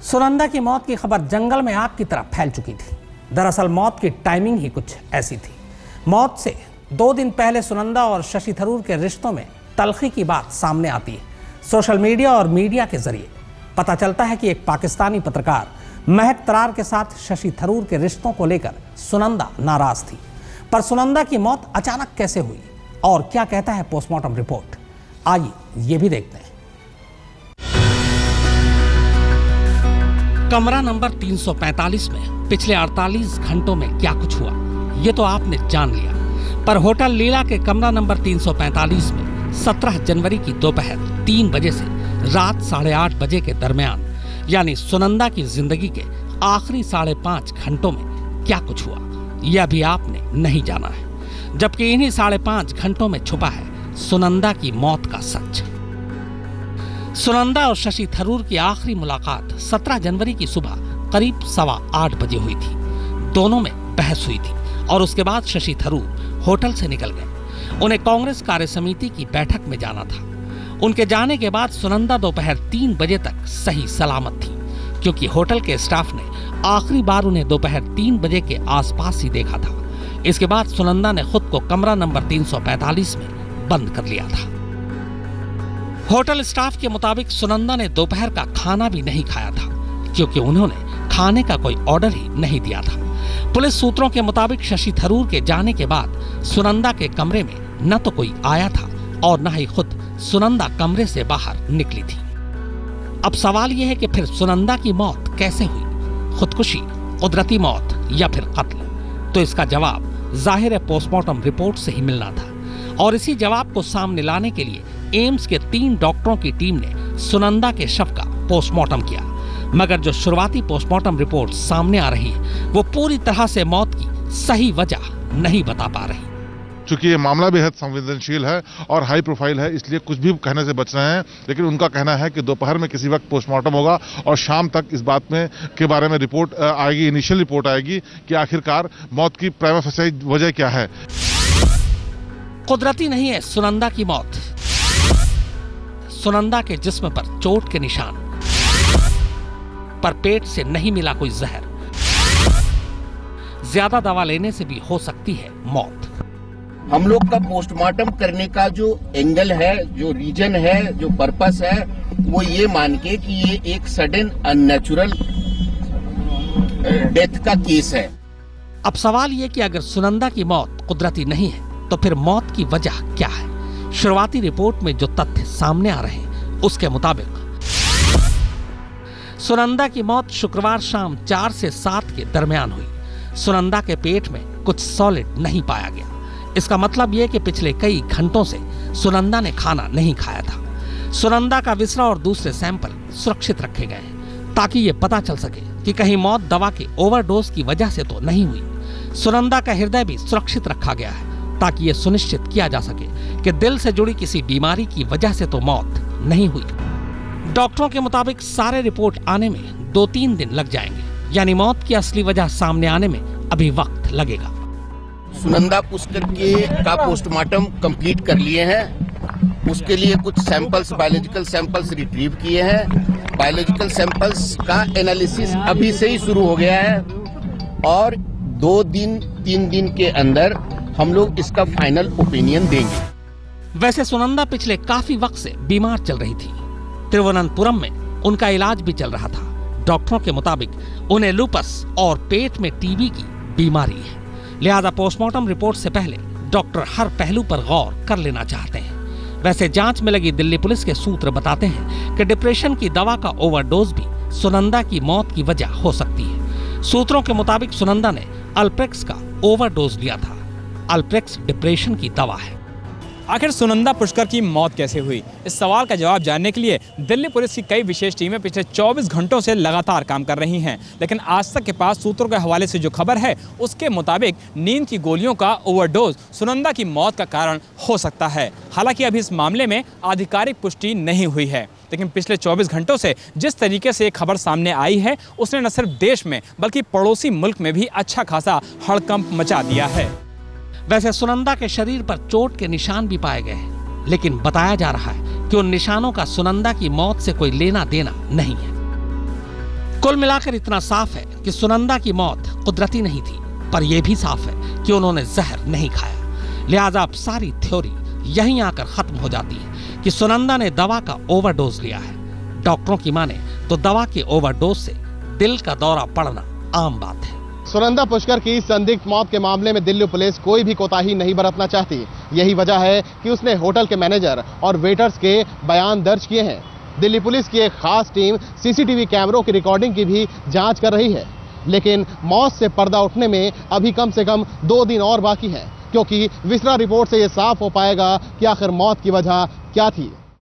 सुनंदा की मौत की खबर जंगल में आग की तरह फैल चुकी थी। दरअसल मौत की टाइमिंग ही कुछ ऐसी थी। मौत से 2 दिन पहले सुनंदा और शशि थरूर के रिश्तों में तल्खी की बात सामने आती है। सोशल मीडिया और मीडिया के जरिए पता चलता है कि एक पाकिस्तानी पत्रकार महक तरार के साथ शशि थरूर के रिश्तों को लेकर सुनंदा नाराज थी। पर सुनंदा की मौत अचानक कैसे हुई और क्या कहता है पोस्टमार्टम रिपोर्ट, आइए ये भी देखते हैं। कमरा नंबर 345 में पिछले 48 घंटों में क्या कुछ हुआ ये तो आपने जान लिया, पर होटल लीला के कमरा नंबर 345 में 17 जनवरी की दोपहर 3 बजे से रात 8:30 बजे के दरमियान यानी सुनंदा की जिंदगी के आखिरी 5.5 घंटों में क्या कुछ हुआ यह भी आपने नहीं जाना है। जबकि इन्हीं 5.5 घंटों में छुपा है सुनंदा की मौत का सच। सुनंदा और शशि थरूर की आखिरी मुलाकात 17 जनवरी की सुबह करीब 8:15 बजे हुई थी। दोनों में बहस हुई थी और उसके बाद शशि थरूर होटल से निकल गए। उन्हें कांग्रेस कार्य समिति की बैठक में जाना था। उनके जाने के बाद सुनंदा दोपहर 3 बजे तक सही सलामत थी, क्योंकि होटल के स्टाफ ने आखिरी बार उन्हें दोपहर 3 बजे के आसपास ही देखा था। इसके बाद सुनंदा ने खुद को कमरा नंबर 345 में बंद कर लिया था। होटल स्टाफ के मुताबिक सुनंदा ने दोपहर का खाना भी नहीं खाया था, क्योंकि उन्होंने खाने का कोई ऑर्डर ही नहीं दिया था। पुलिस सूत्रों के मुताबिक शशि थरूर के जाने के बाद सुनंदा के कमरे में न तो कोई आया था और न ही खुद सुनंदा कमरे से बाहर निकली थी। अब सवाल यह है कि फिर सुनंदा की मौत कैसे हुई, खुदकुशी, कुदरती मौत या फिर कत्ल? तो इसका जवाब जाहिर है पोस्टमार्टम रिपोर्ट से ही मिलना था। और इसी जवाब को सामने लाने के लिए एम्स के 3 डॉक्टरों की टीम ने सुनंदा के शव का पोस्टमार्टम किया, मगर जो शुरुआती पोस्टमार्टम रिपोर्ट सामने आ रही है वो पूरी तरह से मौत की सही वजह नहीं बता पा रही। चूंकि ये मामला बेहद संवेदनशील है और हाई प्रोफाइल है, इसलिए कुछ भी कहने से बच रहे हैं। लेकिन उनका कहना है कि दोपहर में किसी वक्त पोस्टमार्टम होगा और शाम तक इस बात में के बारे में रिपोर्ट आएगी, इनिशियल रिपोर्ट आएगी कि आखिरकार मौत की प्राइमा फेसी वजह क्या है। कुदरती नहीं है सुनंदा की मौत। सुनंदा के जिस्म पर चोट के निशान, पर पेट से नहीं मिला कोई जहर। ज्यादा दवा लेने से भी हो सकती है मौत। हम लोग का पोस्टमार्टम करने का जो एंगल है, जो रीजन है, जो पर्पस है, वो ये मान के कि ये एक सडन अननेचुरल डेथ का केस है। अब सवाल ये कि अगर सुनंदा की मौत कुदरती नहीं है तो फिर मौत की वजह क्या है? शुरुआती रिपोर्ट में जो तथ्य सामने आ रहे हैं उसके मुताबिक सुनंदा की मौत शुक्रवार शाम 4 से 7 के दरमियान हुई। सुनंदा के पेट में कुछ सॉलिड नहीं पाया गया। इसका मतलब यह कि पिछले कई घंटों से सुनंदा ने खाना नहीं खाया था। सुनंदा का विसरा और दूसरे सैंपल सुरक्षित रखे गए हैं ताकि ये पता चल सके कि कहीं मौत दवा के ओवरडोज की वजह से तो नहीं हुई। सुनंदा का हृदय भी सुरक्षित रखा गया है ताकि ये सुनिश्चित किया जा सके कि दिल से जुड़ी किसी बीमारी की वजह से तो मौत नहीं हुई। डॉक्टरों के मुताबिक सारे रिपोर्ट आने में 2-3 दिन लग जाएंगे, यानी मौत की असली वजह सामने आने में अभी वक्त लगेगा। सुनंदा पुष्कर के का पोस्टमार्टम कंप्लीट कर लिए हैं। उसके लिए कुछ सैंपल्स, बायोलॉजिकल सैंपल्स रिट्रीव किए हैं। बायोलॉजिकल सैंपल्स का एनालिसिस अभी से ही शुरू हो गया है और 2-3 दिन के अंदर हम लोग इसका फाइनल ओपिनियन देंगे। वैसे सुनंदा पिछले काफी वक्त से बीमार चल रही थी। तिरुवनंतपुरम में उनका इलाज भी चल रहा था। डॉक्टरों के मुताबिक उन्हें लूपस और पेट में टीबी की बीमारी है। लिहाजा पोस्टमार्टम रिपोर्ट से पहले डॉक्टर हर पहलू पर गौर कर लेना चाहते हैं। वैसे जांच में लगी दिल्ली पुलिस के सूत्र बताते हैं कि डिप्रेशन की दवा का ओवरडोज भी सुनंदा की मौत की वजह हो सकती है। सूत्रों के मुताबिक सुनंदा ने अल्प्रेक्स का ओवरडोज लिया था। अल्प्रेक्स डिप्रेशन की दवा है। आखिर सुनंदा पुष्कर की मौत कैसे हुई, इस सवाल का जवाब जानने के लिए दिल्ली पुलिस की कई विशेष टीमें पिछले 24 घंटों से लगातार काम कर रही हैं। लेकिन आज तक के पास सूत्रों के हवाले से जो खबर है उसके मुताबिक नींद की गोलियों का ओवरडोज सुनंदा की मौत का कारण हो सकता है। हालांकि अभी इस मामले में आधिकारिक पुष्टि नहीं हुई है, लेकिन पिछले 24 घंटों से जिस तरीके से खबर सामने आई है उसने न सिर्फ देश में बल्कि पड़ोसी मुल्क में भी अच्छा खासा हड़कंप मचा दिया है। वैसे सुनंदा के शरीर पर चोट के निशान भी पाए गए हैं, लेकिन बताया जा रहा है कि उन निशानों का सुनंदा की मौत से कोई लेना देना नहीं है। कुल मिलाकर इतना साफ है कि सुनंदा की मौत कुदरती नहीं थी, पर यह भी साफ है कि उन्होंने जहर नहीं खाया। लिहाजा अब सारी थ्योरी यहीं आकर खत्म हो जाती है कि सुनंदा ने दवा का ओवरडोज लिया है। डॉक्टरों की माने तो दवा के ओवरडोज से दिल का दौरा पड़ना आम बात है। सुनंदा पुष्कर की संदिग्ध मौत के मामले में दिल्ली पुलिस कोई भी कोताही नहीं बरतना चाहती। यही वजह है कि उसने होटल के मैनेजर और वेटर्स के बयान दर्ज किए हैं। दिल्ली पुलिस की एक खास टीम सीसीटीवी कैमरों की रिकॉर्डिंग की भी जांच कर रही है, लेकिन मौत से पर्दा उठने में अभी कम से कम 2 दिन और बाकी है, क्योंकि विसरा रिपोर्ट से यह साफ हो पाएगा कि आखिर मौत की वजह क्या थी।